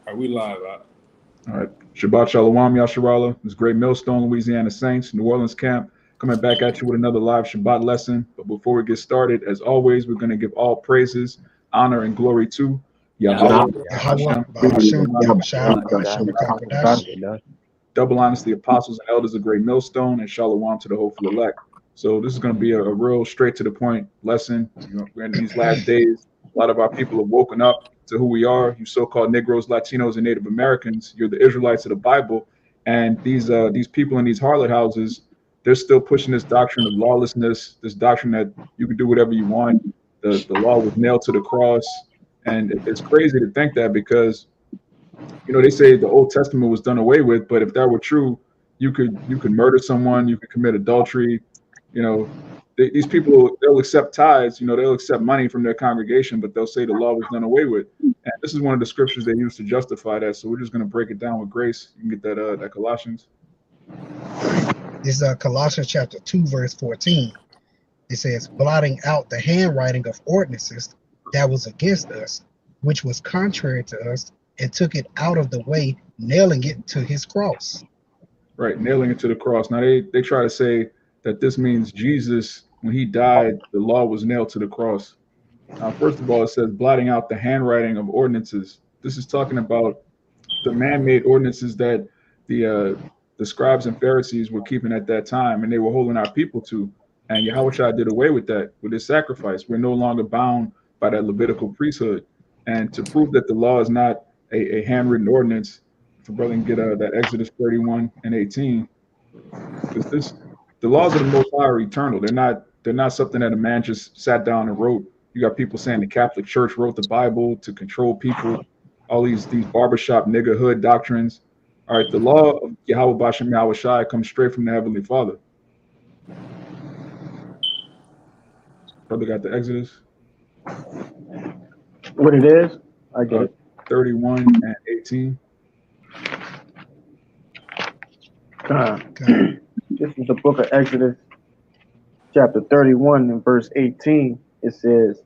Are we live? All right. Shabbat Shalom, Yasharala. This great Millstone, Louisiana Saints, New Orleans camp, coming back at you with another live Shabbat lesson. But before we get started, as always, we're going to give all praises, honor, and glory to Yahweh, Yahweh, Hashem, Bahashem, Yahweh, Bahashem, Kakwadash. double honors the apostles and elders of Great Millstone, and Shalom to the hopeful elect. So this is going to be a real straight to the point lesson. We're in these last days. A lot of our people have woken up to who we are. You so-called Negroes, Latinos, and Native Americans. You're the Israelites of the Bible, and these people in these harlot houses, they're still pushing this doctrine of lawlessness, this doctrine that you can do whatever you want. The law was nailed to the cross, and it's crazy to think that because they say the Old Testament was done away with, but if that were true, you could murder someone, you could commit adultery. These people, they'll accept tithes, they'll accept money from their congregation, but they'll say the law was done away with. And this is one of the scriptures they use to justify that. So we're just going to break it down with grace. You can get that Colossians. This is Colossians chapter 2, verse 14. It says, blotting out the handwriting of ordinances that was against us, which was contrary to us, and took it out of the way, nailing it to his cross. Right, nailing it to the cross. Now they try to say that this means Jesus, when he died, the law was nailed to the cross. Now, first of all, it says blotting out the handwriting of ordinances. This is talking about the man-made ordinances that the scribes and Pharisees were keeping at that time, and they were holding our people to. And Yahweh did away with that, with his sacrifice. We're no longer bound by that Levitical priesthood. And to prove that the law is not a handwritten ordinance, if a brother can get that Exodus 31 and 18, because the laws of the Most High are eternal. They're not something that a man just sat down and wrote. You got people saying the Catholic Church wrote the Bible to control people, all these barbershop niggerhood doctrines. All right, the law of Yahweh Bashem Yahweh Shai comes straight from the Heavenly Father. Brother got the Exodus. What it is? I get it. 31 and 18. This is the book of Exodus, chapter 31 and verse 18. It says,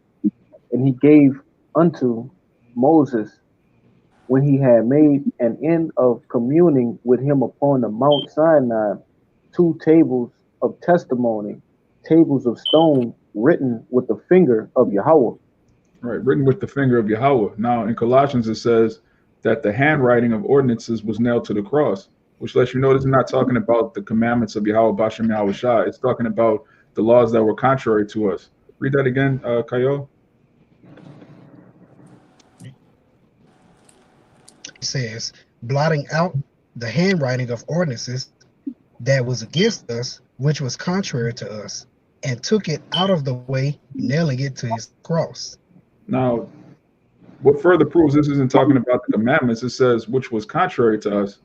and he gave unto Moses, when he had made an end of communing with him upon the Mount Sinai, 2 tables of testimony, tables of stone written with the finger of Yahweh. Right, written with the finger of Yahweh. Now in Colossians it says that the handwriting of ordinances was nailed to the cross, which lets you know this is not talking about the commandments of Yahweh Bashem Yahweh Shai. It's talking about the laws that were contrary to us. Read that again, Kayo. It says, blotting out the handwriting of ordinances that was against us, which was contrary to us, and took it out of the way, nailing it to his cross. Now, what further proves this isn't talking about the commandments, it says, which was contrary to us.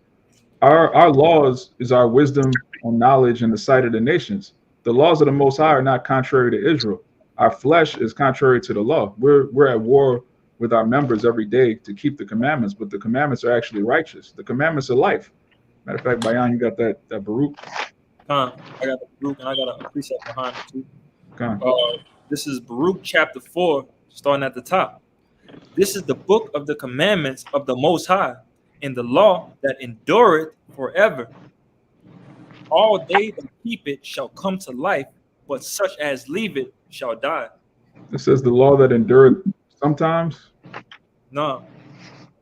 Our laws is our wisdom and knowledge in the sight of the nations. The laws of the Most High are not contrary to Israel. Our flesh is contrary to the law. We're at war with our members every day to keep the commandments, but the commandments are actually righteous. The commandments are life. Matter of fact, Bayan, you got that Baruch? I got the Baruch, and I got a precept behind it too. This is Baruch chapter 4, starting at the top. This is the book of the commandments of the Most High, and the law that endureth forever. All they that keep it shall come to life, but such as leave it shall die. It says the law that endureth sometimes. No,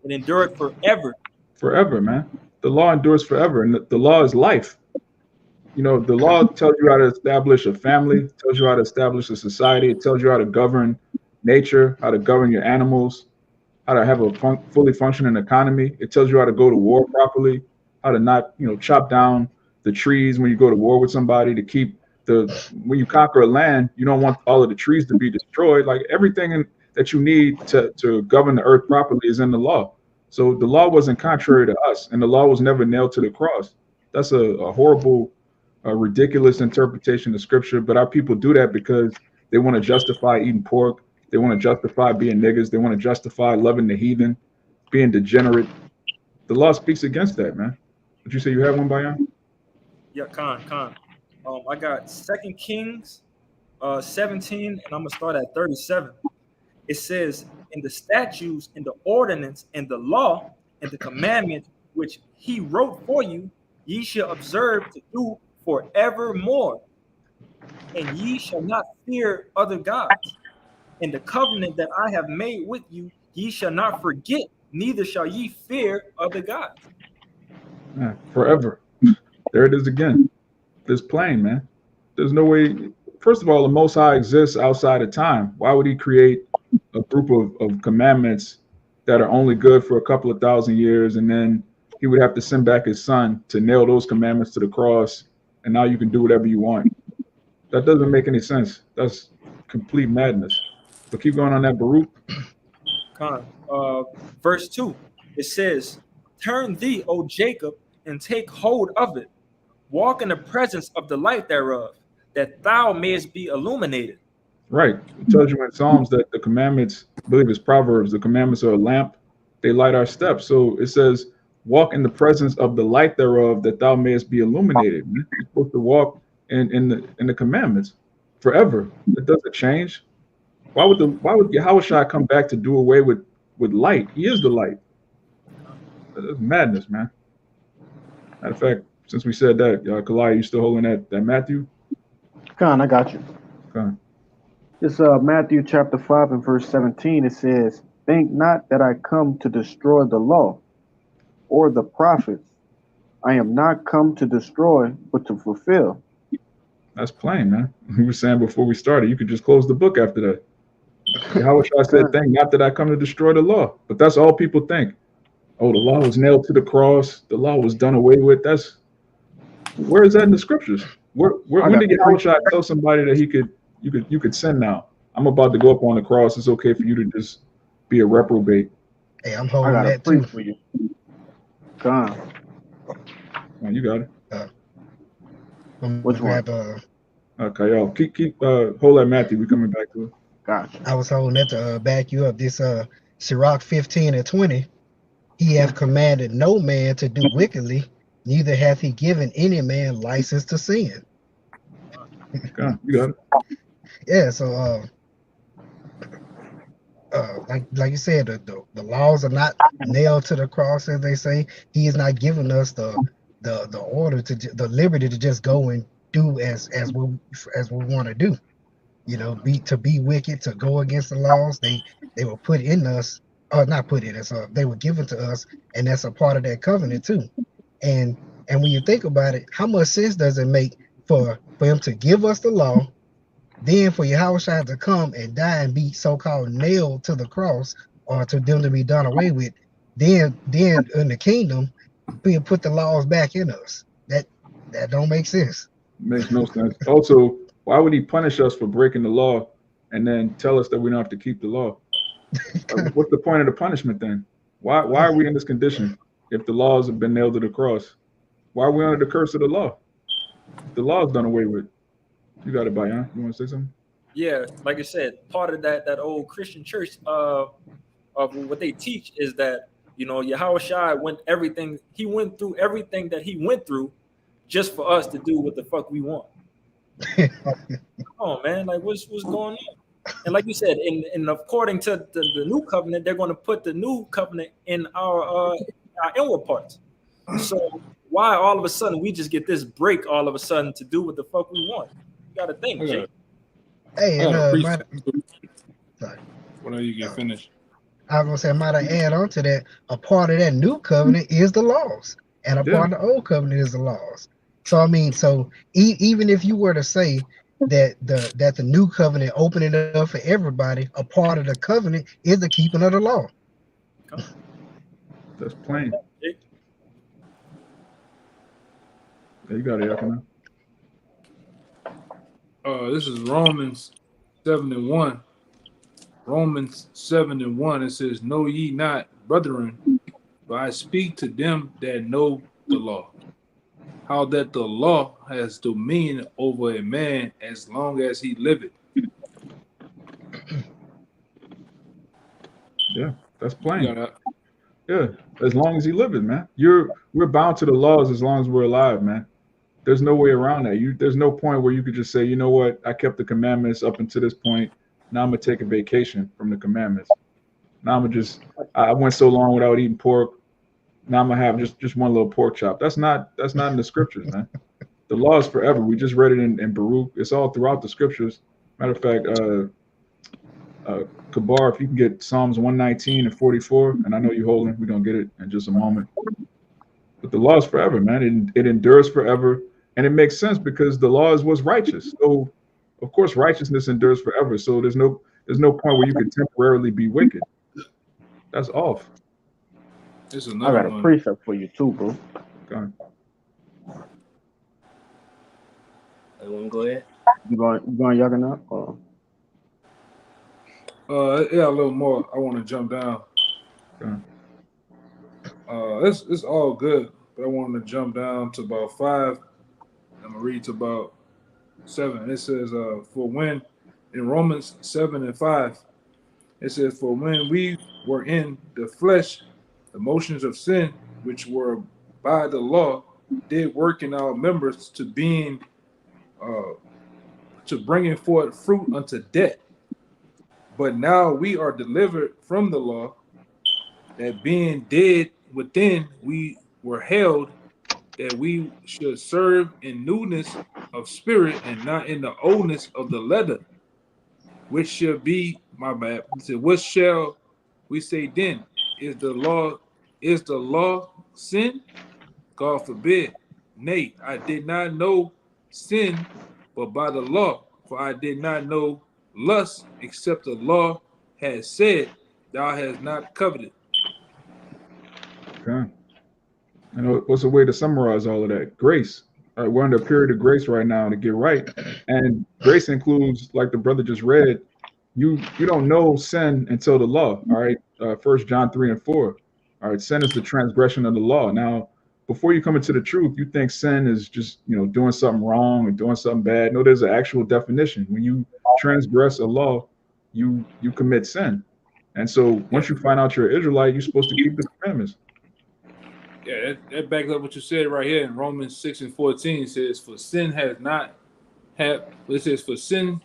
it endureth forever. Forever, man. The law endures forever, and the law is life. The law tells you how to establish a family, tells you how to establish a society, it tells you how to govern nature, how to govern your animals, how to have a fully functioning economy. It tells you how to go to war properly, how to not, chop down the trees when you go to war with somebody, to keep when you conquer a land, you don't want all of the trees to be destroyed. Like everything that you need to govern the earth properly is in the law. So the law wasn't contrary to us, and the law was never nailed to the cross. That's a horrible, ridiculous interpretation of scripture. But our people do that because they want to justify eating pork. They want to justify being niggas. They want to justify loving the heathen, being degenerate. The law speaks against that, man. Did you say you have one, Bayan? Yeah, Khan. I got 2 Kings 17, and I'm going to start at 37. It says, in the statutes, in the ordinance, and the law, and the commandments which he wrote for you, ye shall observe to do forevermore. And ye shall not fear other gods. And the covenant that I have made with you, ye shall not forget, neither shall ye fear other gods. Yeah, forever. There it is again. It's plain, man. There's no way. First of all, the Most High exists outside of time. Why would he create a group of commandments that are only good for a couple of thousand years, and then he would have to send back his son to nail those commandments to the cross, and now you can do whatever you want? That doesn't make any sense. That's complete madness. But keep going on that, Baruch. Verse 2, it says, turn thee, O Jacob, and take hold of it. Walk in the presence of the light thereof, that thou mayest be illuminated. Right. It tells you in Psalms that the commandments, I believe it's Proverbs, the commandments are a lamp, they light our steps. So it says, walk in the presence of the light thereof, that thou mayest be illuminated. You're supposed to walk in the commandments forever. It doesn't change. Why would Yahushua come back to do away with light? He is the light. That's madness, man. Matter of fact, since we said that, Kalai, you still holding that Matthew? Con, I got you. Con. It's Matthew chapter 5 and verse 17. It says, think not that I come to destroy the law or the prophets. I am not come to destroy, but to fulfill. That's plain, man. We were saying before we started, you could just close the book after that. Yahushua said, think not that I come to destroy the law. But that's all people think. Oh, the law was nailed to the cross. The law was done away with. Where is that in the scriptures? When did Yahushua tell somebody that you could sin now? I'm about to go up on the cross. It's okay for you to just be a reprobate. Hey, I'm holding that too. For you. God. Oh, you got it. Which one? Okay, y'all keep hold that, Matthew. We coming back to it. Gotcha. I was holding that to back you up. This Sirach 15 and 20. He hath commanded no man to do wickedly, neither hath he given any man license to sin. Okay, you got it. Yeah, so like you said, the laws are not nailed to the cross, as they say. He is not giving us the order the liberty to just go and do as we want to do. You know, be wicked, to go against the laws. They were put in us, or not put in us. They were given to us, and that's a part of that covenant too. And when you think about it, how much sense does it make for him to give us the law, then for Yahushua to come and die and be so-called nailed to the cross, or to them to be done away with, then in the kingdom, we put the laws back in us? That don't make sense. Makes no sense. Also, why would he punish us for breaking the law and then tell us that we don't have to keep the law? What's the point of the punishment then? Why are we in this condition if the laws have been nailed to the cross? Why are we under the curse of the law? The law is done away with. You got it, Bayan. You want to say something? Yeah, like I said, part of that old Christian church of what they teach is that, you know, Yahushua went through everything that he went through just for us to do what the fuck we want. Come on, man. Like, what's going on? And like you said, in according to the new covenant, they're going to put the new covenant in our inward parts. So why all of a sudden we just get this break all of a sudden to do what the fuck we want? You got to think, Jake. Hey, sorry. Whenever you get finished. I was gonna say, I might add on to that. A part of that new covenant is the laws, and a part of the old covenant is the laws. So I mean, even if you were to say that the new covenant opening it up for everybody, a part of the covenant is the keeping of the law. That's plain. Yeah, you got it, Yakima. This is Romans 7:1. Romans 7:1. It says, "Know ye not, brethren, but I speak to them that know the law, how that the law has dominion over a man as long as he liveth." Yeah, that's plain. Yeah, as long as he liveth, man. We're bound to the laws as long as we're alive, man. There's no way around that. There's no point where you could just say, you know what, I kept the commandments up until this point. Now I'm gonna take a vacation from the commandments. Now I went so long without eating pork. now I'm gonna have just one little pork chop. That's not in the scriptures, man. The law is forever. We just read it in Baruch. It's all throughout the scriptures. Matter of fact, Kabar, if you can get Psalms 119 and 44, and I know you're holding, we're gonna get it in just a moment. But the law is forever, man. It endures forever, and it makes sense because the law is what's righteous. So, of course, righteousness endures forever. So there's no point where you can temporarily be wicked. That's off. I got a precept for you too, bro. Okay. You want to go ahead? You going Yaganah? Yeah, a little more. I want to jump down. Okay. It's all good, but I want to jump down to about 5. I'm gonna read to about 7. It says, for when in Romans 7 and 5, it says, for when we were in the flesh, the motions of sin, which were by the law, did work in our members to being to bringing forth fruit unto death. But now we are delivered from the law, that being dead within, we were held, that we should serve in newness of spirit and not in the oldness of the letter, which shall be, my bad. So what shall we say then? Is the law sin? God forbid. Nay, I did not know sin, but by the law, for I did not know lust, except the law had said, thou hast not coveted. Okay. And what's a way to summarize all of that? Grace. All right, we're under a period of grace right now to get right, and grace includes, like the brother just read, you don't know sin until the law. All right, 1 John 3 and 4. All right, sin is the transgression of the law. Now, before you come into the truth, you think sin is just doing something wrong or doing something bad. No, there's an actual definition. When you transgress a law, you commit sin. And so once you find out you're an Israelite, you're supposed to keep the commandments. Yeah, that backs up what you said right here in Romans 6 and 14. It says, for sin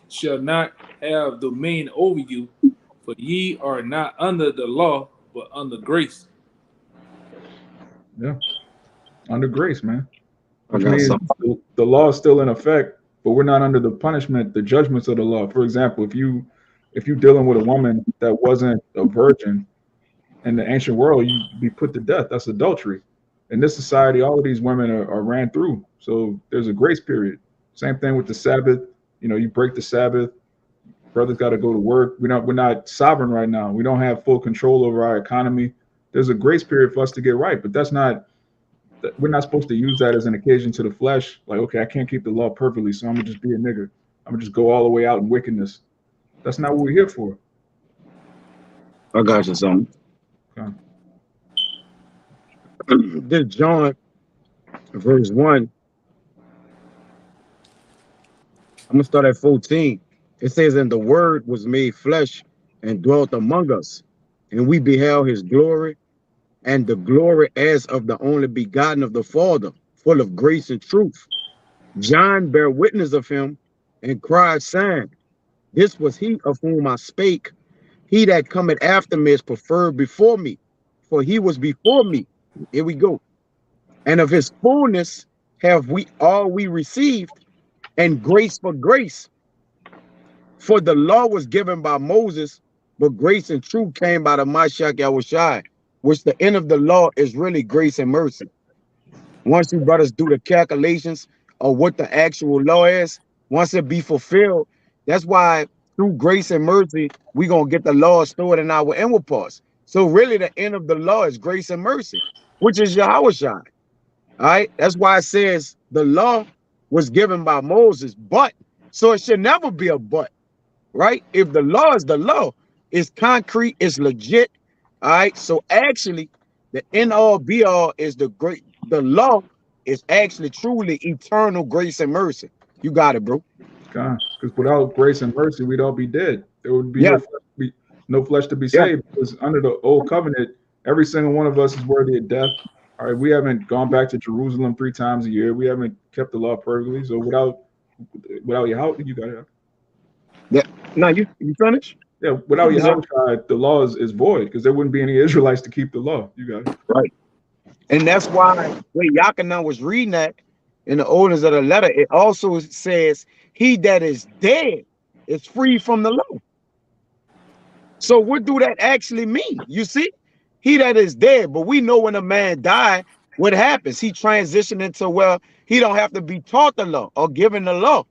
shall not have dominion over you, for ye are not under the law, but under grace. Yeah, under grace, man. Which means the law is still in effect, but we're not under the punishment, the judgments of the law. For example, if you're dealing with a woman that wasn't a virgin in the ancient world, you'd be put to death. That's adultery. In this society, all of these women are ran through. So there's a grace period. Same thing with the Sabbath. You break the Sabbath, brothers got to go to work. We're not sovereign right now. We don't have full control over our economy. There's a grace period for us to get right, but we're not supposed to use that as an occasion to the flesh. Like, okay, I can't keep the law perfectly, so I'm gonna just be a nigger. I'm gonna just go all the way out in wickedness. That's not what we're here for. I got you, son. Okay. This John, verse 1. I'm gonna start at 14. It says, and the word was made flesh and dwelt among us, and we beheld his glory, and the glory as of the only begotten of the Father, full of grace and truth. John bare witness of him and cried, saying, this was he of whom I spake. He that cometh after me is preferred before me, for he was before me. Here we go. And of his fullness have we received, and grace for grace. For the law was given by Moses, but grace and truth came by the Mashiach Yahushua, which the end of the law is really grace and mercy. Once you brothers do the calculations of what the actual law is, once it be fulfilled, that's why through grace and mercy, we're going to get the law stored in our inward parts. So really the end of the law is grace and mercy, which is Yahushua. All right, that's why it says the law was given by Moses, but, so it should never be a but, right? If the law is the law, it's concrete, it's legit. All right, so actually the end all be all is the law is actually truly eternal grace and mercy. You got it, bro. God, because without grace and mercy, we'd all be dead. There would be no flesh to be saved, because under the old covenant, every single one of us is worthy of death. All right, we haven't gone back to Jerusalem 3 times a year. We haven't kept the law perfectly. So without your house, you got it. Yeah. Now you finish? Yeah, without your house, the law is void, because there wouldn't be any Israelites to keep the law. You got it. Right. And that's why when Yakanan was reading that in the ordinance of the letter, it also says, he that is dead is free from the law. So what do that actually mean? You see, he that is dead, but we know when a man died, what happens? He transitioned into, well, he don't have to be taught the law or given the law.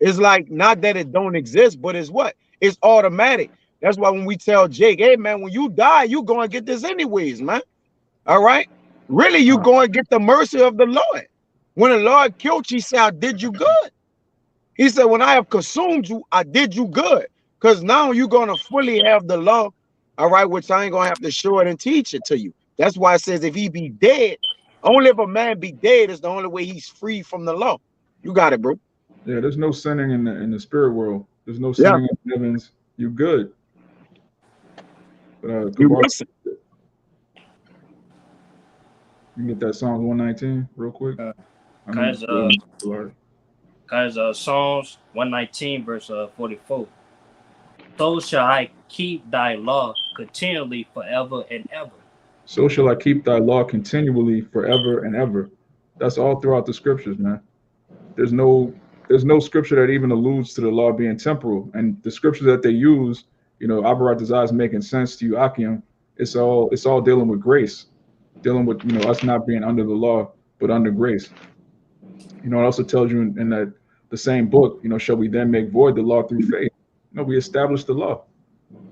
It's like, not that it don't exist, but it's what? It's automatic. That's why when we tell Jake, hey man, when you die, you go and get this anyways, man. All right. Really, you go and get the mercy of the Lord. When the Lord killed you, he said, I did you good. He said, when I have consumed you, I did you good. Because now you're going to fully have the law, all right, which I ain't going to have to show it and teach it to you. That's why it says if he be dead, only if a man be dead is the only way he's free from the law. You got it, bro. Yeah, there's no sinning in the spirit world. There's no sinning in the heavens. You good. You can get that Psalms 119 real quick. Psalms 119 verse 44. So shall I keep thy law continually forever and ever. So shall I keep thy law continually forever and ever. That's all throughout the scriptures, man. There's no scripture that even alludes to the law being temporal. And the scriptures that they use, you know, Abarat Desire is making sense to you, Akim. It's all dealing with grace, dealing with, you know, us not being under the law, but under grace. You know, it also tells you in that the same book, you know, shall we then make void the law through faith? No, we established the law.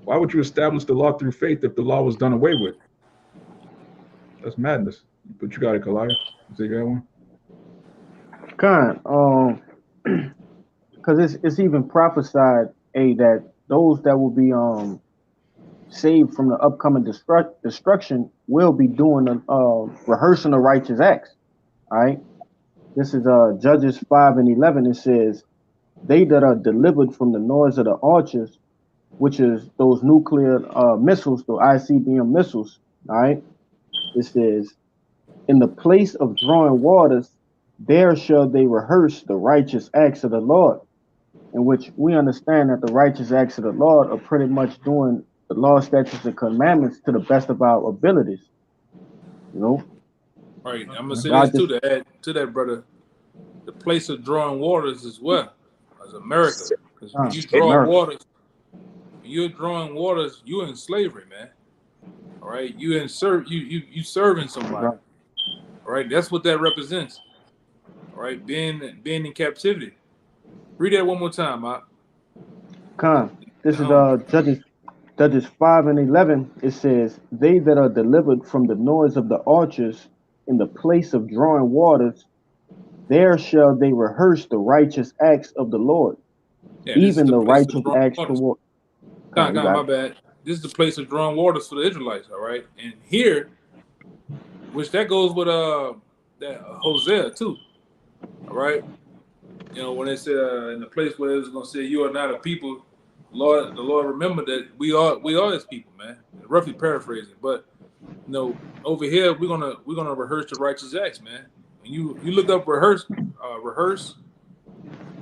Why would you establish the law through faith if the law was done away with? That's madness. But you got it, Kalaya. You got one? Because it's even prophesied, that those that will be saved from the upcoming destruction will be doing rehearsing the righteous acts. All right. This is Judges 5:11. It says, they that are delivered from the noise of the archers, which is those nuclear missiles, the ICBM missiles. All right. It says, in the place of drawing waters, there shall they rehearse the righteous acts of the Lord. In which we understand that the righteous acts of the Lord are pretty much doing the law, statutes, and commandments to the best of our abilities. You know? Right. I'm gonna say this too, to add to that, brother. The place of drawing waters as well as America. Because when you draw waters, you're drawing waters, you're in slavery, man. All right. You serving somebody. Right. All right. That's what that represents. All right. Being in captivity. Read that one more time, Mark. This is Judges 5:11. It says, they that are delivered from the noise of the archers in the place of drawing waters, there shall they rehearse the righteous acts of the Lord. Yeah, even the righteous acts toward. My bad. This is the place of drawing waters for the Israelites, all right? And here, which that goes with that Hosea too. All right. You know, when they said in the place where it was gonna say you are not a people, the Lord remember that we are his people, man. Roughly paraphrasing. But you know, over here we're gonna rehearse the righteous acts, man. When you look up rehearse,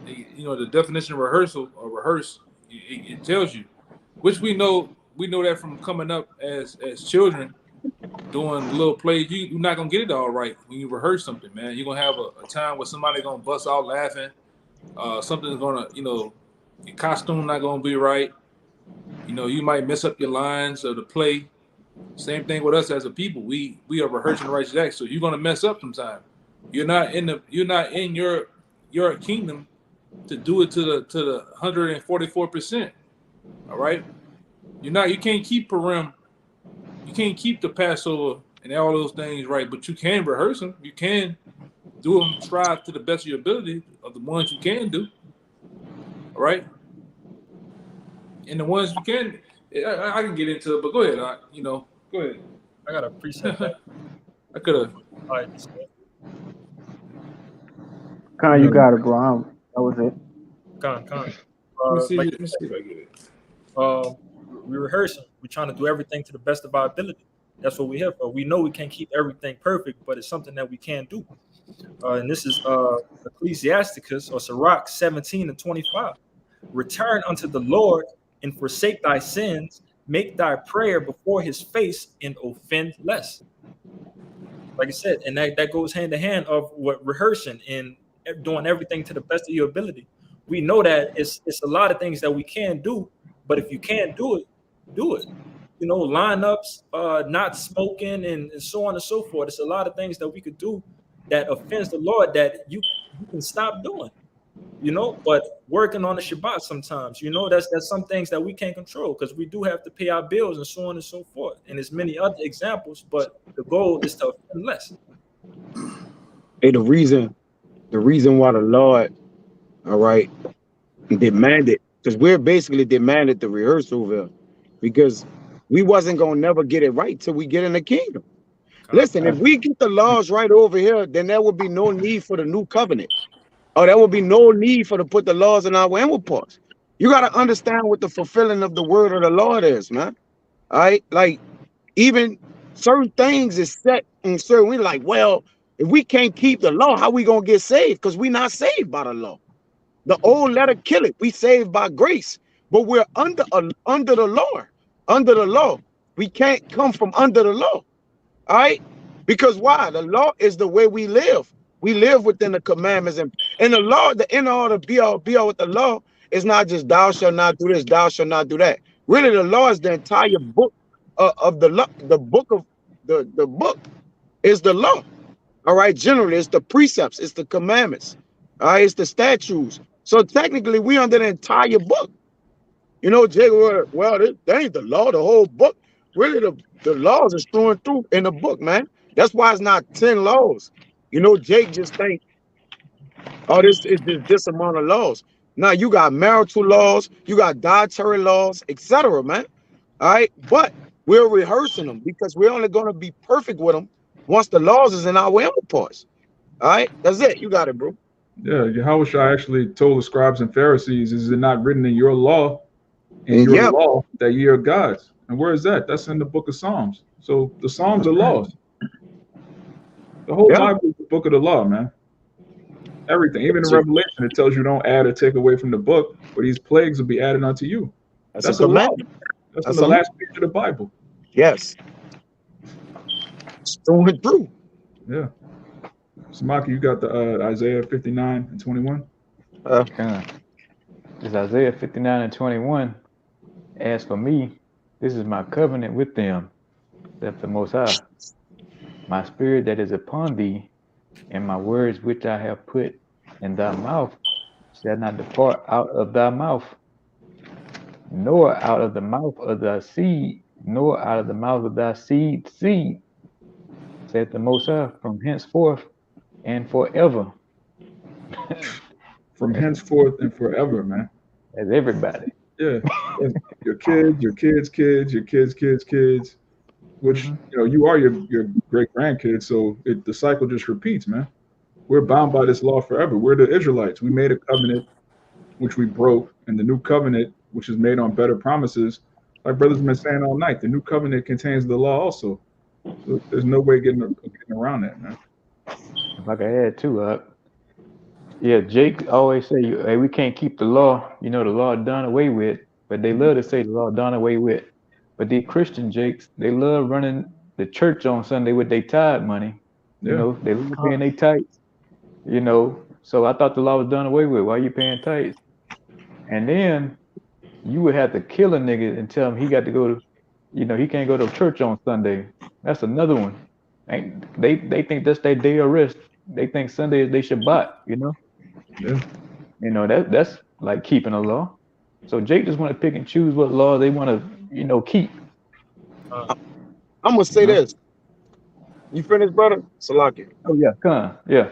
you know, the definition of rehearsal or rehearse, it tells you, which we know that from coming up as children, doing little plays. You're not gonna get it all right when you rehearse something, man. You're gonna have a time where somebody's gonna bust out laughing. Something's gonna, you know, your costume not gonna be right. You know, you might mess up your lines of the play. Same thing with us as a people. We are rehearsing the righteous acts, so you're gonna mess up sometime. You're not in your kingdom to do it to the 144%. All right, you can't keep Purim, you can't keep the Passover and all those things right, but you can rehearse them. You can do them, strive to the best of your ability of the ones you can do. All right, and the ones you can, I can get into it, but go ahead. Go ahead. I got a preset that. I could have. All right. You got it, bro. That was it. Let me see if I get it. We're rehearsing. We're trying to do everything to the best of our ability. That's what we're here for. We know we can't keep everything perfect, but it's something that we can do. And this is Ecclesiasticus or Sirach 17:25. Return unto the Lord and forsake thy sins. Make thy prayer before his face and offend less. like I said, and that goes hand in hand of what rehearsing and doing everything to the best of your ability. We know that it's a lot of things that we can do, but if you can't do it, do it. You know, lineups, not smoking, and so on and so forth. It's a lot of things that we could do that offends the Lord that you can stop doing. You know, but working on the Shabbat sometimes, you know, that's some things that we can't control because we do have to pay our bills and so on and so forth. And there's many other examples, but the goal is to offend less. Hey, the reason why the Lord, all right, demanded, because we're basically demanded the rehearsal over, because we wasn't gonna never get it right till we get in the kingdom. Listen, if we get the laws right over here, then there would be no need for the new covenant. Or there will be no need for to put the laws in our inward parts. You got to understand what the fulfilling of the word of the Lord is, man. All right, like even certain things is set in certain. We're like, well, if we can't keep the law, how we gonna get saved? Because we're not saved by the law. The old letter kill it. We saved by grace, but we're under the law. Under the law, we can't come from under the law. All right, because why? The law is the way we live. We live within the commandments, and the law, the inner order, be all with the law is not just thou shalt not do this, thou shalt not do that. Really, the law is the entire book of the law. The book of the book is the law. All right, generally, it's the precepts, it's the commandments, all right, it's the statutes. So technically, we under the entire book. You know, Jake, well, that ain't the law, the whole book. Really, the laws are strewn through in the book, man. That's why it's not 10 laws. You know, Jake just think, oh, this is this amount of laws. Now you got marital laws, you got dietary laws, etc., man. All right, but we're rehearsing them because we're only going to be perfect with them once the laws is in our inward parts. All right, that's it. You got it, bro. Yeah, Yahushua actually told the scribes and Pharisees, "Is it not written in your law, law, that ye are gods?" And where is that? That's in the book of Psalms. So the Psalms are laws. The whole Bible is the book of the law, man. Everything, even in Revelation, it tells you don't add or take away from the book, but these plagues will be added unto you. That's a law. That's in the last page of the Bible. Yes. Strong through. Yeah. Samaki, you got the Isaiah 59 and 21? It's Isaiah 59 and 21. As for me, this is my covenant with them, saith the Most High. My spirit that is upon thee, and my words which I have put in thy mouth shall not depart out of thy mouth, nor out of the mouth of thy seed, nor out of the mouth of thy seed, saith the Most High, from henceforth and forever. From henceforth and forever, man. That's everybody. Yeah. Your kids, your kids' kids, your kids' kids' kids, which, you know, you are your great grandkids. So the cycle just repeats, man. We're bound by this law forever. We're the Israelites. We made a covenant, which we broke, and the new covenant, which is made on better promises. Like brothers have been saying all night, the new covenant contains the law also. So there's no way getting around that, man. If I could add too, yeah, Jake always say, hey, we can't keep the law. You know, the law done away with, but they love to say the law done away with. But these Christian Jakes, they love running the church on Sunday with their tithe money. You know, they love paying their tithes. You know, so I thought the law was done away with. Why are you paying tithes? And then you would have to kill a nigga and tell him he got to go to, you know, he can't go to church on Sunday. That's another one. They think that's their day of rest. They think Sunday is their Shabbat, you know? Yeah. You know, that's like keeping a law. So Jake just want to pick and choose what law they want to, you know, keep. I'm gonna say this. You finished, brother? Salaki. Oh yeah, come on. Yeah.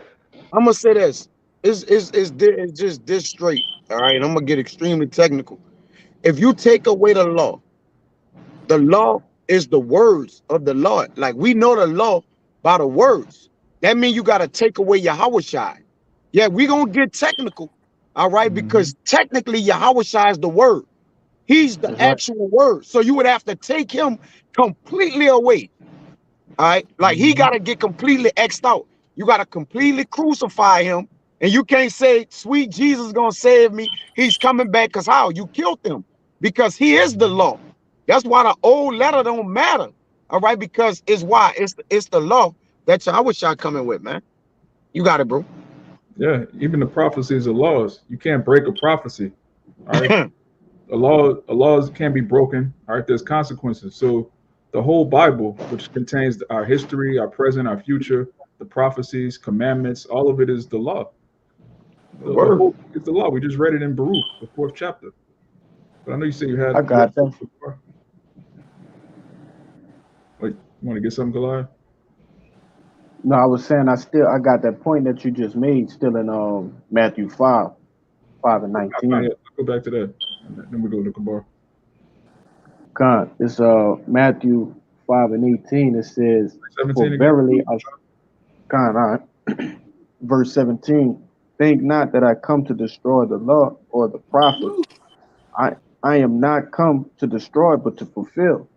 I'm gonna say this. It's just this straight. All right. I'm gonna get extremely technical. If you take away the law is the words of the Lord. Like we know the law by the words. That means you gotta take away Yahushua. Yeah, we gonna get technical. All right, because technically Yahushua is the word. He's the actual word. So you would have to take him completely away. All right, like he got to get completely X'd out. You got to completely crucify him. And you can't say, sweet Jesus is going to save me. He's coming back because how? You killed him because he is the law. That's why the old letter don't matter. All right, because it's why? It's the law that Yahweh shot coming with, man. You got it, bro. Yeah, even the prophecies are laws. You can't break a prophecy. All right. A laws can't be broken. All right, there's consequences. So the whole Bible, which contains our history, our present, our future, the prophecies, commandments, all of it is the law. The whole book is the law. We just read it in Baruch, the 4th chapter. But I know you said you had. I got that. Wait, you want to get something, Goliath? No, I was saying I got that point that you just made still in Matthew 5:19. I'll go back to that. Then we go to Kabar. God, it's Matthew 5:18. It says, "For again? verily verse 17. Think not that I come to destroy the law or the prophets. I am not come to destroy, but to fulfill.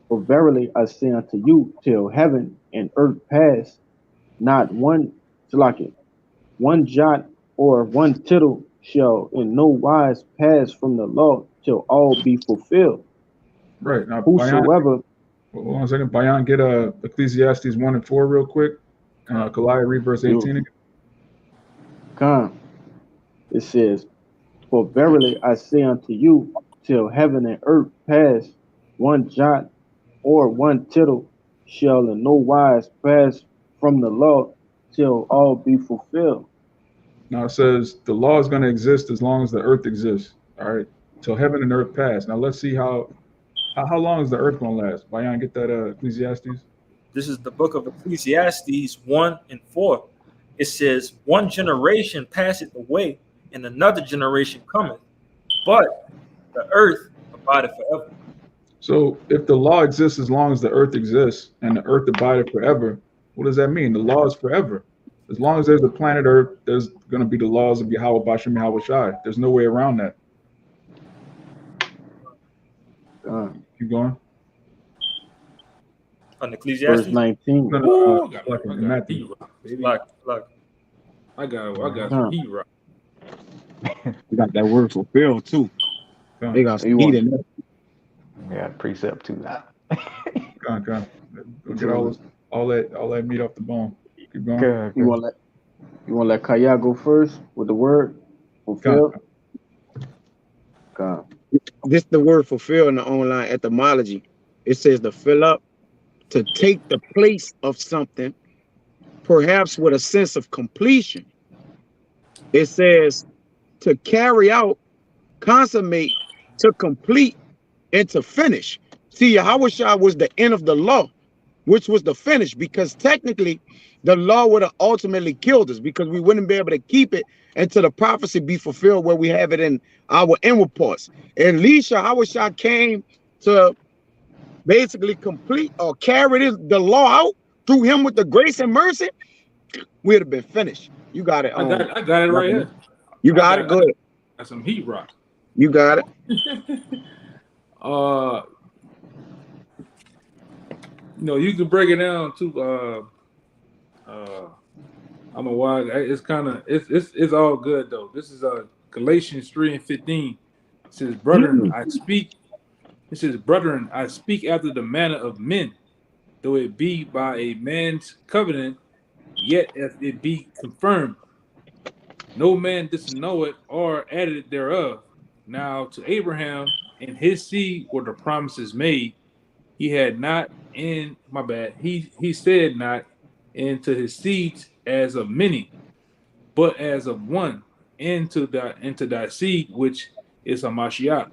For verily I say unto you, till heaven and earth pass, not one jot or one tittle shall in no wise pass from the law till all be fulfilled. Right. Now, Whosoever." Hold on a second. Bayan, get Ecclesiastes 1 and 4 real quick. Goliath, read verse 18 again. Come. It says, "For verily I say unto you, till heaven and earth pass, one jot or one tittle shall in no wise pass from the law till all be fulfilled." Now it says the law is going to exist as long as the earth exists. All right, till heaven and earth pass. Now let's see how long is the earth going to last? Bayan, get that Ecclesiastes. This is the book of Ecclesiastes 1 and 4. It says, "One generation passeth away, and another generation cometh, but the earth abideth forever." So if the law exists as long as the earth exists and the earth abideth forever, what does that mean? The law is forever. As long as there's a planet Earth, there's going to be the laws of Yahweh Bashem Yahweh Shai. There's no way around that. Keep going. On Ecclesiastes? Verse 19. Ooh, I got some heat rock. You got that word fulfilled too. They got some heat in there. Yeah, precept too. Go get all that meat off the bone. Keep going. You want to let Kaya go first with the word fulfill? This the word fulfill in the online etymology. It says to fill up, to take the place of something, perhaps with a sense of completion. It says to carry out, consummate, to complete, and to finish. See, Yahweh Shai was the end of the law, which was the finish, because technically the law would have ultimately killed us because we wouldn't be able to keep it until the prophecy be fulfilled where we have it in our inward parts. At least Yahweh Shai came to basically complete or carry the law out through him with the grace and mercy. We'd have been finished. You got it. I got it right here. You got it. Good. Got some heat rock. You got it. You can break it down to I'm a wild guy. It's kind of it's all good though. This is Galatians 3 and 15. It says, "Brethren, I speak." It says, "Brethren, I speak after the manner of men, though it be by a man's covenant, yet if it be confirmed, no man disanulleth or added thereof. Now to Abraham and his seed were the promises made. He had not in my bad. He said not into his seeds as of many, but as of one, into thy seed, which is a Mashiach."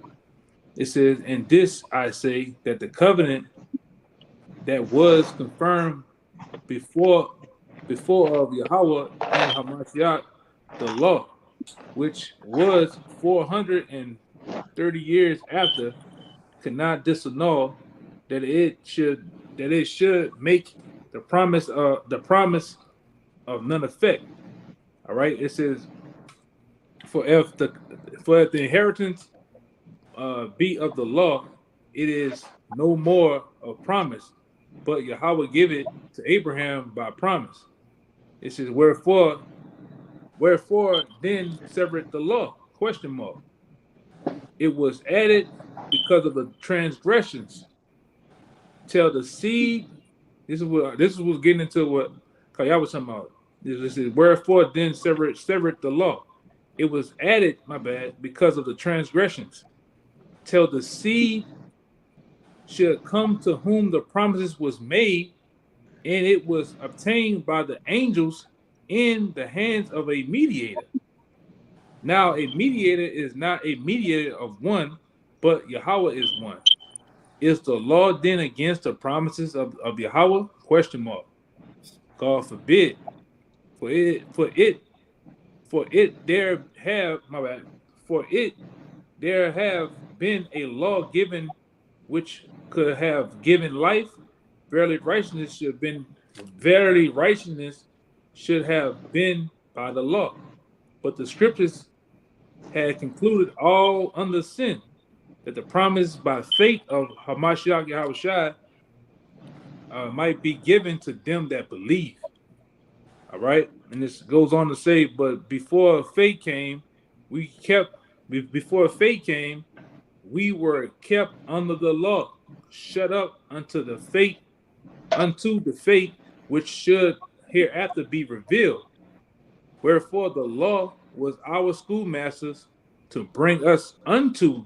It says, "And this I say, that the covenant that was confirmed before of Yahweh and Hamashiach, the law, which was 430 years after, cannot disannul that it should make the promise of none effect." All right. It says, for if the inheritance be of the law, it is no more of promise, but Yahweh give it to Abraham by promise. It says, wherefore then separate the law? Question mark. It was added because of the transgressions, till the seed This is what's getting into what Kaya was talking about. This is wherefore then severed the law. It was added, my bad, because of the transgressions, till the seed should come to whom the promises was made, and it was obtained by the angels in the hands of a mediator. Now a mediator is not a mediator of one, but Yahweh is one. Is the law then against the promises of Yahweh? Question mark. God forbid. For it there have been a law given which could have given life. Verily righteousness should have been by the law. But the scriptures had concluded all under sin, that the promise by faith of Hamashiach Yahushua might be given to them that believe. All right, and this goes on to say, but before faith came, we were kept under the law, shut up unto the faith which should hereafter be revealed. Wherefore the law was our schoolmasters to bring us unto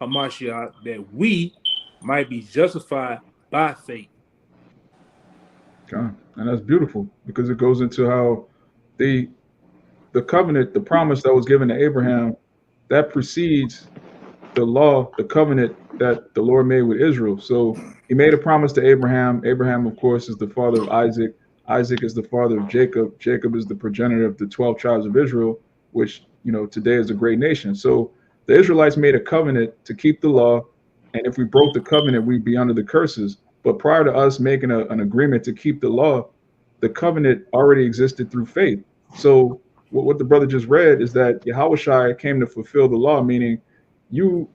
Hamashiach, that we might be justified by faith. Okay. And that's beautiful, because it goes into how the covenant, the promise that was given to Abraham, that precedes the law, the covenant that the Lord made with Israel. So he made a promise to Abraham. Abraham, of course, is the father of Isaac. Isaac is the father of Jacob. Jacob is the progenitor of the 12 tribes of Israel, which, today is a great nation. So the Israelites made a covenant to keep the law, and if we broke the covenant, we'd be under the curses. But prior to us making an agreement to keep the law, the covenant already existed through faith. So what the brother just read is that Yahushua came to fulfill the law, meaning you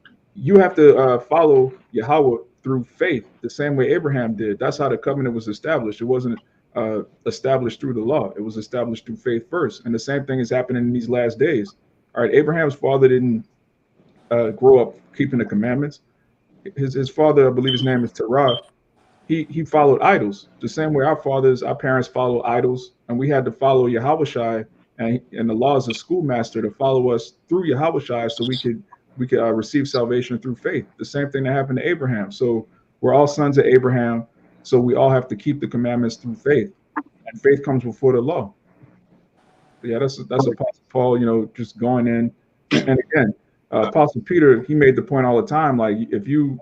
have to follow Yahweh through faith, the same way Abraham did. That's how the covenant was established. It wasn't established through the law. It was established through faith first. And the same thing is happening in these last days. All right, Abraham's father didn't grow up keeping the commandments. His father, I believe his name is Terah, he followed idols the same way our parents follow idols, and we had to follow Yahushua and the laws of schoolmaster to follow us through Yahushua, so we could receive salvation through faith. The same thing that happened to Abraham. So we're all sons of Abraham, so we all have to keep the commandments through faith, and faith comes before the law. But yeah, that's Apostle Paul, just going in. And again, Apostle Peter, he made the point all the time, like if you're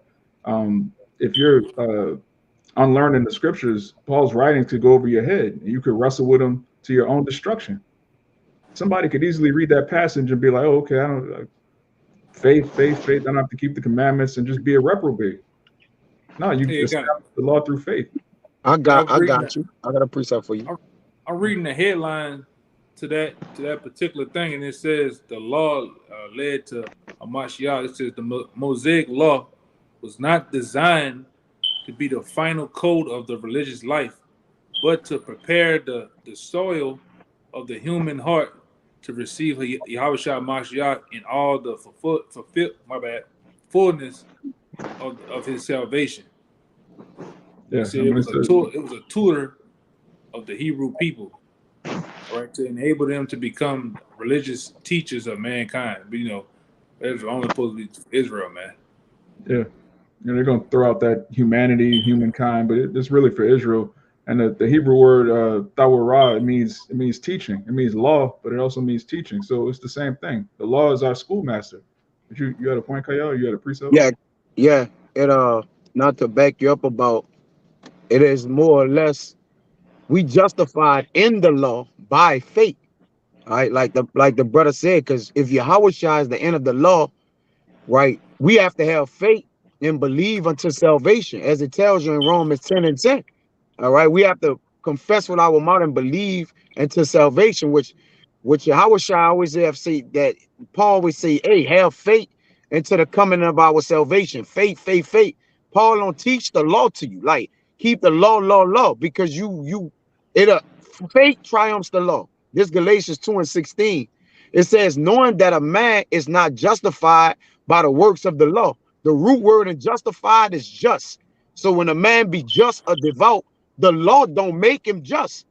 unlearned in the scriptures, Paul's writing to go over your head, and you could wrestle with them to your own destruction. Somebody could easily read that passage and be like, "Oh, okay, I don't faith. I don't have to keep the commandments," and just be a reprobate. No, you establish the law through faith. I got you. I got a precept for you. I'm reading the headline to that particular thing, and it says the law led to Hamashiach. It says the Mosaic law was not designed to be the final code of the religious life, but to prepare the soil of the human heart to receive Yahushua Mashiach in all the fullness of his salvation. Yeah, so it was a tutor of the Hebrew people, right, to enable them to become religious teachers of mankind. But it's only supposed to be Israel, man. Yeah. They're going to throw out that humankind, but it's really for Israel. And the Hebrew word tawarah, it means teaching. It means law, but it also means teaching. So it's the same thing. The law is our schoolmaster. But you had a point, Kyle? You had a precept? Yeah. It not to back you up about it, is more or less we justified in the law by faith. All right, like the brother said, because if Yahushua is the end of the law, right, we have to have faith and believe unto salvation, as it tells you in Romans 10:10. All right, we have to confess with our mouth and believe into salvation, which Yahushua always have said, that Paul always say, hey, have faith into the coming of our salvation. Faith. Paul don't teach the law to you, like keep the law, because faith triumphs the law. This Galatians 2:16, it says, knowing that a man is not justified by the works of the law. The root word in justified is just. So when a man be just or devout, the law don't make him just.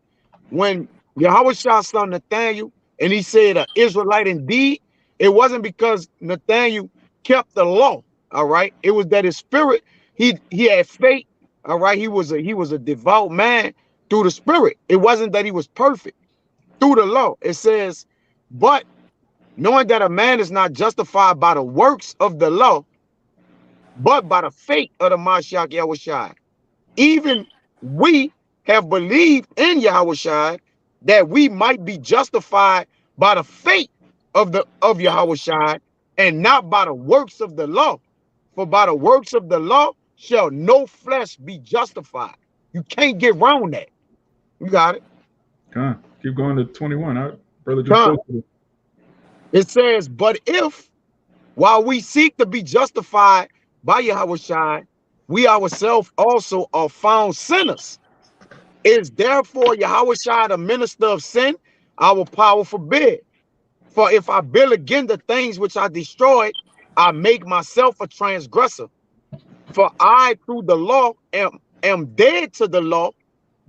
When Yahushua saw Nathaniel and he said an Israelite indeed, it wasn't because Nathaniel kept the law. All right, it was that his spirit, he had faith. All right, he was a devout man through the spirit. It wasn't that he was perfect through the law. It says, but knowing that a man is not justified by the works of the law, but by the faith of the Mashiach Yahushua. Even we have believed in Yahushua that we might be justified by the faith of Yahushua and not by the works of the law. For by the works of the law shall no flesh be justified. You can't get around that. You got it. Keep going to 21. Brother just posted it. It says, but if while we seek to be justified by Yahushua, we ourselves also are found sinners. Is therefore Yahushua the minister of sin? Our power forbid. For if I build again the things which I destroyed, I make myself a transgressor. For I through the law am dead to the law,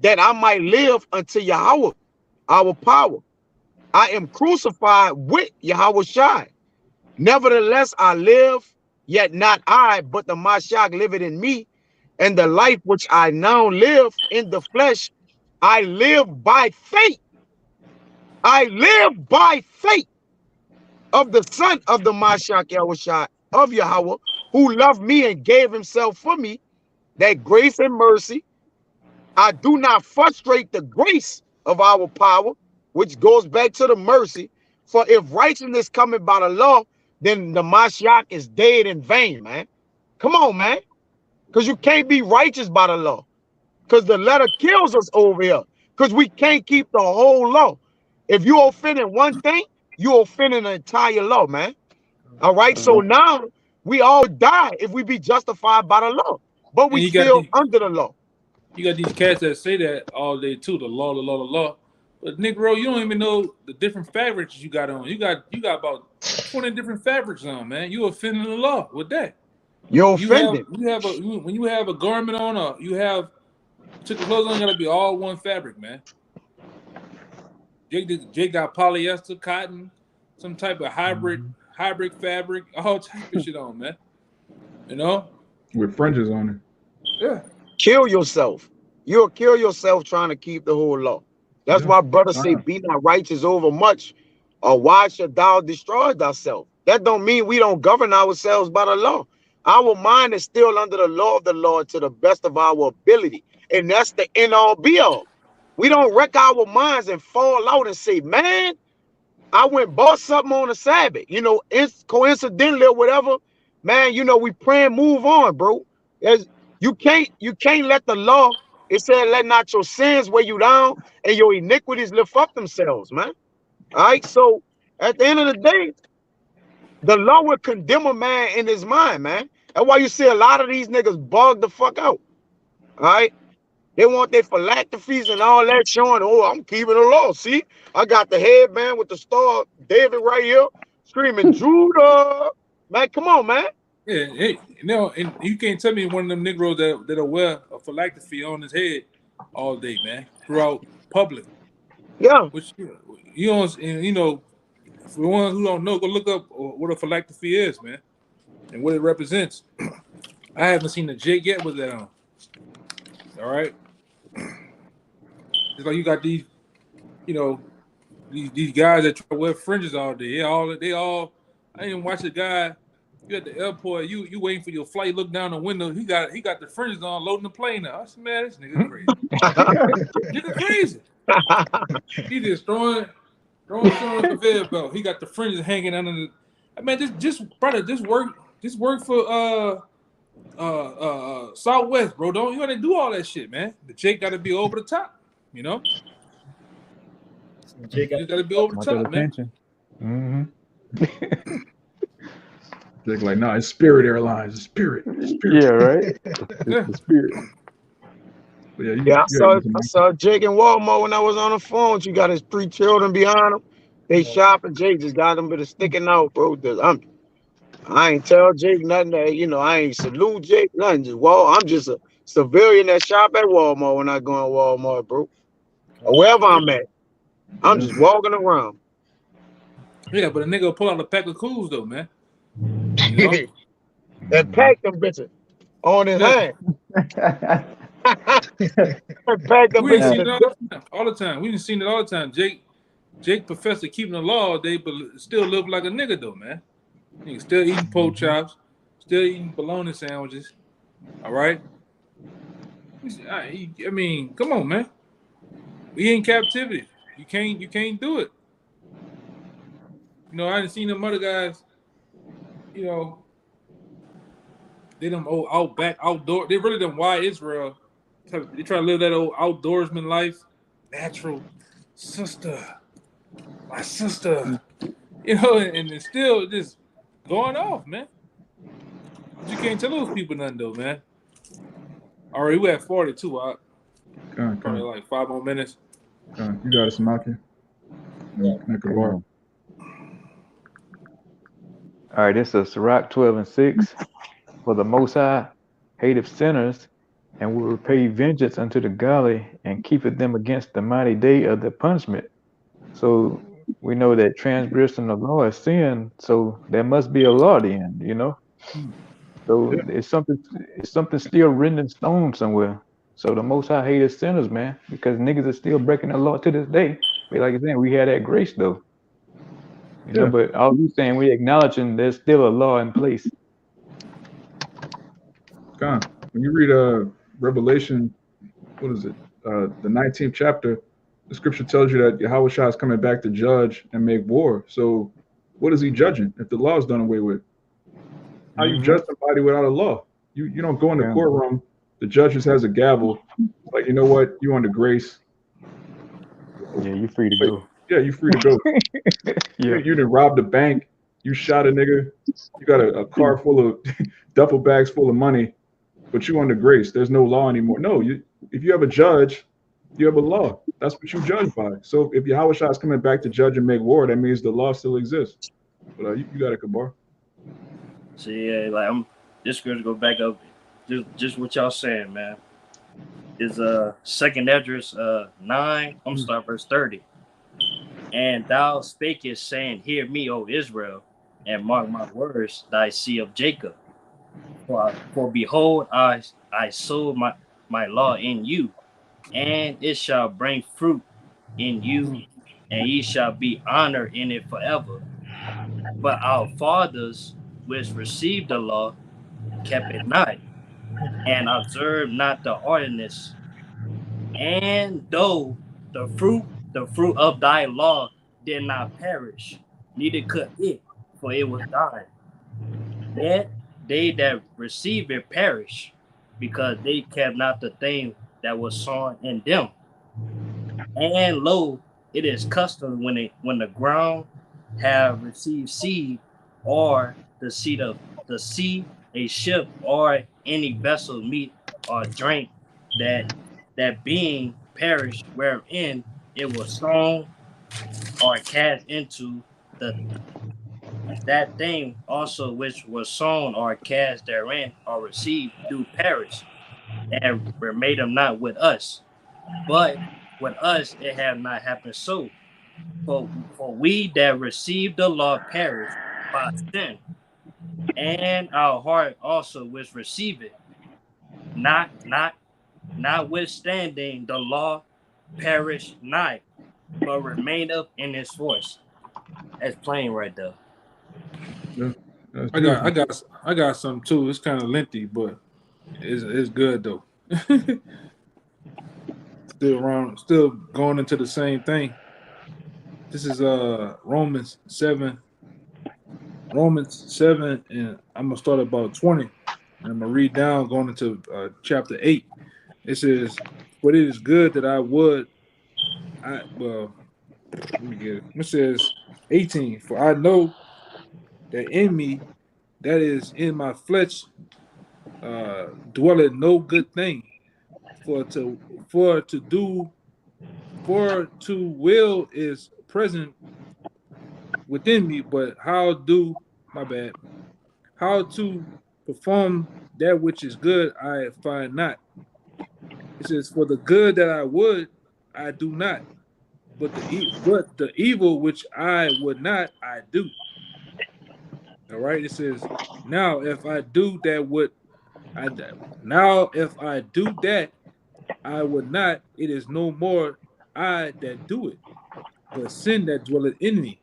that I might live unto Yahweh, our power. I am crucified with Yahushua. Nevertheless, I live, yet not I, but the Mashiach liveth in me. And the life which I now live in the flesh, I live by faith. I live by faith of the Son of the Mashiach Yahushua of Yahweh, who loved me and gave himself for me, that grace and mercy. I do not frustrate the grace of our power, which goes back to the mercy. For if righteousness cometh by the law, then the Mashiach is dead in vain, man. Come on, man. Because you can't be righteous by the law. Because the letter kills us over here. Because we can't keep the whole law. If you offend in one thing, you offend in the entire law, man. All right. So now we all die if we be justified by the law. But we still under the law. You got these cats that say that all day too, the law, the law, the law. But Negro, you don't even know the different fabrics you got on. You got about 20 different fabrics on, man. You offending the law with that. You're offended. When you have a garment on, or you have took the clothes on, gotta be all one fabric, man. Jake got polyester, cotton, some type of hybrid fabric, all type of shit on, man. You know, with fringes on it. Yeah. Kill yourself. You'll kill yourself trying to keep the whole law. That's why brothers say, be not righteous over much, or why should thou destroy thyself? That don't mean we don't govern ourselves by the law. Our mind is still under the law of the Lord to the best of our ability. And that's the end all be all. We don't wreck our minds and fall out and say, man, I went and bought something on the Sabbath. You know, it's coincidentally or whatever. Man, you know, we pray and move on, bro. You can't let the law, it said, let not your sins weigh you down and your iniquities lift up themselves, man. All right. So at the end of the day, the law will condemn a man in his mind, man. That's why you see a lot of these niggas bug the fuck out. All right. They want their philosophies and all that showing, oh, I'm keeping the law. See, I got the headband with the star David right here screaming, Judah. Man, come on, man. Yeah, hey, you know, and you can't tell me one of them Negroes that'll wear a phylactery on his head all day, man, throughout public. Yeah. Which you don't, and, you know, for the ones who don't know, go look up what a phylactery is, man, and what it represents. I haven't seen a Jake yet with that on. All right. It's like you got these, you know, these guys that try to wear fringes all day. They all. I didn't watch a guy. You at the airport. You waiting for your flight. Look down the window. He got the fringes on, loading the plane up. I said, man, this nigga crazy. Nigga crazy. He just throwing the conveyor belt. He got the fringes hanging under the. I mean, just work for Southwest, bro. You gotta do all that shit, man. The Jake gotta be over the top, you know. Jake gotta be over the top, man. Jake like, nah, it's Spirit Airlines. It's Spirit. Yeah, right. It's the Spirit. Yeah, I saw Jake in Walmart when I was on the phone. She got his 3 children behind him. They shopping. Jake just got them, but it's sticking out, bro. I ain't tell Jake nothing. That, you know, I ain't salute Jake nothing. Just I'm just civilian that shop at Walmart when I go in Walmart, bro. Or wherever I'm at. I'm just walking around. Yeah, but a nigga will pull out a pack of cools though, man. You know? And pack them bitches on his hand. And pack them We didn't see it bitches. all the time. We didn't see it all the time. Jake professor keeping the law all day, but still live like a nigga though, man. Nigga still eating pork chops, still eating bologna sandwiches. All right. I mean, come on, man. We in captivity. You can't do it. You know, I didn't see them other guys. You know, they them old outdoor. They really them white Israel. They try to live that old outdoorsman life, natural sister, my sister. You know, and it's still just going off, man. But you can't tell those people nothing though, man. All right, we at 42. Probably like 5 more minutes. You got it, Samaki. All right, this is Sirach 12:6. For the Most High hateth sinners, and will repay vengeance unto the godly, and keepeth them against the mighty day of the punishment. So we know that transgression of the law is sin. So there must be a law then, you know. So it's something still written in stone somewhere. So the Most High hateth sinners, man, because niggas are still breaking the law to this day. But like I said, we had that grace though. You know, but all we saying, we acknowledging there's still a law in place. When you read Revelation, what is it? The 19th chapter, the scripture tells you that Yahushua is coming back to judge and make war. So what is he judging if the law is done away with? How you judge somebody without a law? You don't go in the courtroom, the judge just has a gavel, like, you know what, you under grace. Yeah, you're free to go. Yeah, you're free to go. You done robbed a bank, you shot a nigga, you got a car full of duffel bags full of money, but you under grace. There's no law anymore. No, if you have a judge, you have a law. That's what you judge by. So if Yahushua is coming back to judge and make war, that means the law still exists. But you got it, Kabar. So yeah, like I'm just going to go back up, just what y'all saying, man. Is second Esdras 9. I'm starting verse 30. And thou spakest, saying, Hear me, O Israel, and mark my words, thy seed of Jacob. For behold, I sow my law in you, and it shall bring fruit in you, and ye shall be honored in it forever. But our fathers, which received the law, kept it not, and observed not the ordinance. And though the fruit of thy law did not perish, neither could it, for it was thine. Yet they that received it perish, because they kept not the thing that was sown in them. And lo, it is custom when the ground have received seed, or the seed of the sea, a ship, or any vessel meat or drink, that being perished wherein it was sown or cast into that thing also which was sown or cast therein or received do perish, and made them not with us. But with us it have not happened so. For we that received the law perish by sin, and our heart also which receive it, notwithstanding the law perish not, but remaineth in its force. That's plain right there. Yeah, I got some too. It's kind of lengthy, but it's good though. Still going into the same thing. This is Romans 7, and I'm gonna start about 20, and I'm gonna read down going into chapter 8. It says, "But it is good that let me get it. It says 18, for I know that in me, that is in my flesh, dwelleth no good thing, for to will is present within me, but how to perform that which is good I find not. It says, "For the good that I would, I do not, but the evil which I would not, I do." All right. It says, "Now if I do that now if I do that I would not, it is no more I that do it, but sin that dwelleth in me."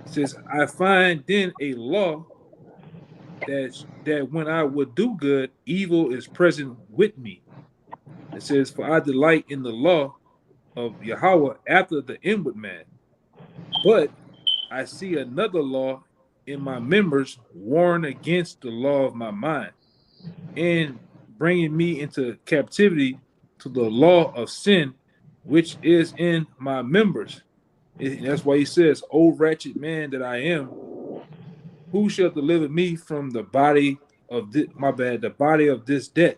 It says, "I find then a law that when I would do good, evil is present with me." It says, "For I delight in the law of Yahweh after the inward man, but I see another law in my members, warring against the law of my mind, and bringing me into captivity to the law of sin, which is in my members." And that's why he says, "O wretched man that I am, who shall deliver me from the body of the body of this debt?"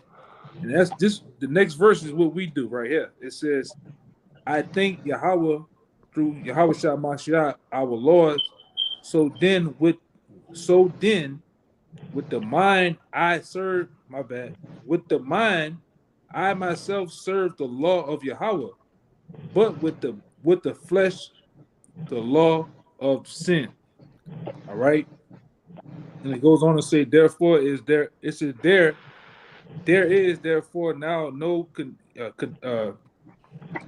And that's this. The next verse is what we do right here. It says, "I thank Yahweh through Yahweh Shah Mashiach, our Lord. So then with the mind I serve, my bad. With the mind I myself serve the law of Yahweh, but with the flesh the law of sin." All right. And it goes on to say, "Therefore there is therefore now no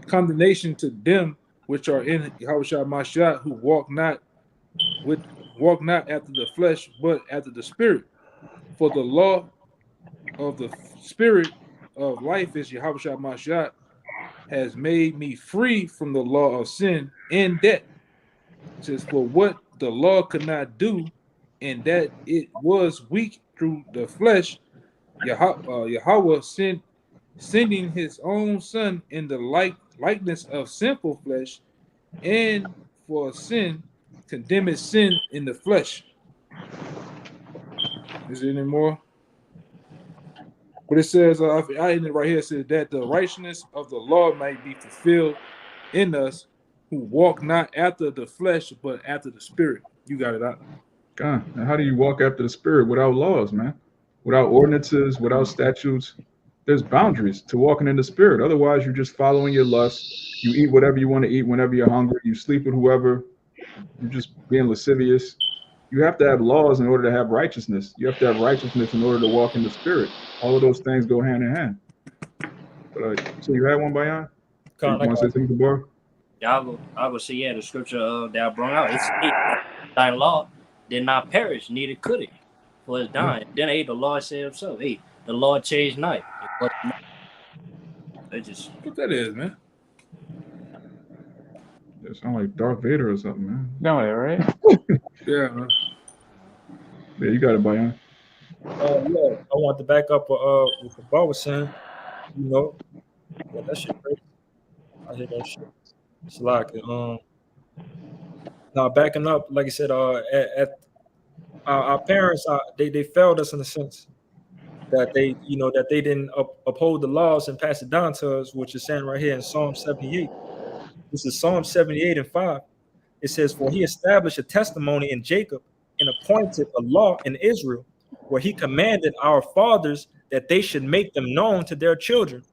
condemnation to them which are in Yahushua Mashiach, who walk not after the flesh, but after the spirit. For the law of the spirit of life is Yahushua Mashiach, has made me free from the law of sin and death." It says, "For what the law could not do, and that it was weak through the flesh, Yahweh sending his own son in the likeness of sinful flesh, and for sin, condemned sin in the flesh." Is there any more? But it says, I in it right here, it says that the righteousness of the law might be fulfilled in us who walk not after the flesh, but after the spirit. You got it out. God, and how do you walk after the spirit without laws, man? Without ordinances, without statutes? There's boundaries to walking in the spirit. Otherwise, you're just following your lust. You eat whatever you want to eat whenever you're hungry. You sleep with whoever. You're just being lascivious. You have to have laws in order to have righteousness. You have to have righteousness in order to walk in the spirit. All of those things go hand in hand. But so you had one, Bayan? You want to say something, Bar? Yeah, I will say, yeah, the scripture that I brought out, it's thy law did not perish, neither could it, for it's dying. Then the Lord said himself, the Lord changed not. They just what that is, man. It sounds like Darth Vader or something, man. No, right? Yeah, man. Yeah, you got it, Bayan. Yeah, I want to back up what the bar was saying. You know, yeah, that shit crazy. I hear that shit. It's like now backing up, like I said, at our parents, they failed us in the sense that they didn't uphold the laws and pass it down to us, which is saying right here in Psalm 78. This is Psalm 78 and 5. It says, "For he established a testimony in Jacob and appointed a law in Israel, where he commanded our fathers that they should make them known to their children,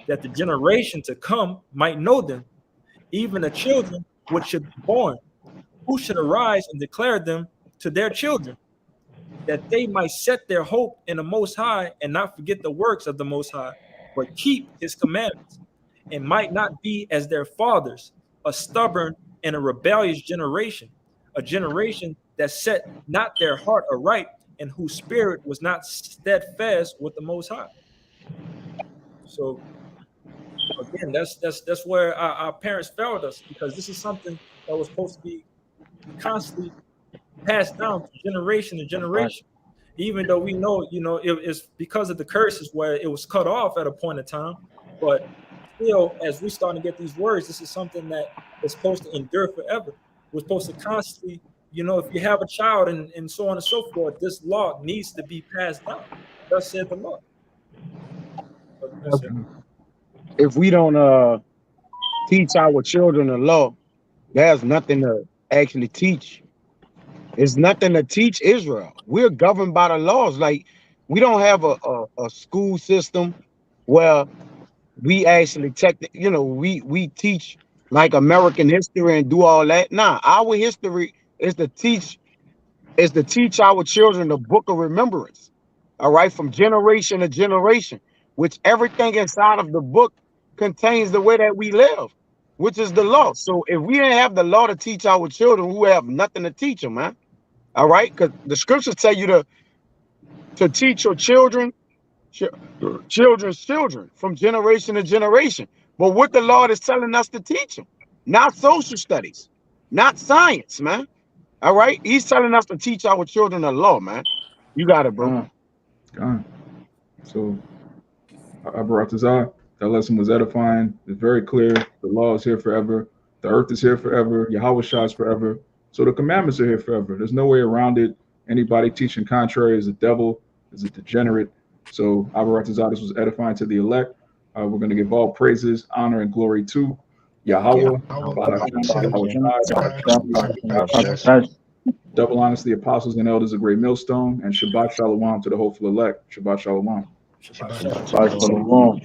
that the generation to come might know them, even the children which should be born, who should arise and declare them to their children, that they might set their hope in the Most High and not forget the works of the Most High, but keep his commandments, and might not be as their fathers, a stubborn and a rebellious generation, a generation that set not their heart aright, and whose spirit was not steadfast with the Most High." So again, that's where our parents failed us, because this is something that was supposed to be constantly passed down from generation to generation. Even though we know, it's because of the curses where it was cut off at a point in time, but still, as we start to get these words, this is something that is supposed to endure forever. We're supposed to constantly, if you have a child and so on and so forth, this law needs to be passed down. Thus said the Lord. If we don't teach our children the law, there's nothing to actually teach. There's nothing to teach Israel. We're governed by the laws. Like, we don't have a school system where we actually we teach like American history and do all that. Nah, our history is to teach our children the book of remembrance. All right, from generation to generation, which everything inside of the book contains the way that we live, which is the law. So if we didn't have the law to teach our children, we would have nothing to teach them, man. All right, because the scriptures tell you to teach your children's children from generation to generation. But what the Lord is telling us to teach them, not social studies, not science, man. All right, He's telling us to teach our children the law, man. You got it, bro. God. So, Abaratazah, that lesson was edifying. It's very clear. The law is here forever. The earth is here forever. Yahweh Shah is forever. So the commandments are here forever. There's no way around it. Anybody teaching contrary is a devil, is a degenerate. So Abaratazah, this was edifying to the elect. We're going to give all praises, honor, and glory to Yahweh. Double honors to the apostles and elders of Great Millstone, and Shabbat Shalom to the hopeful elect. Shabbat Shalom. Shabbat Shalom.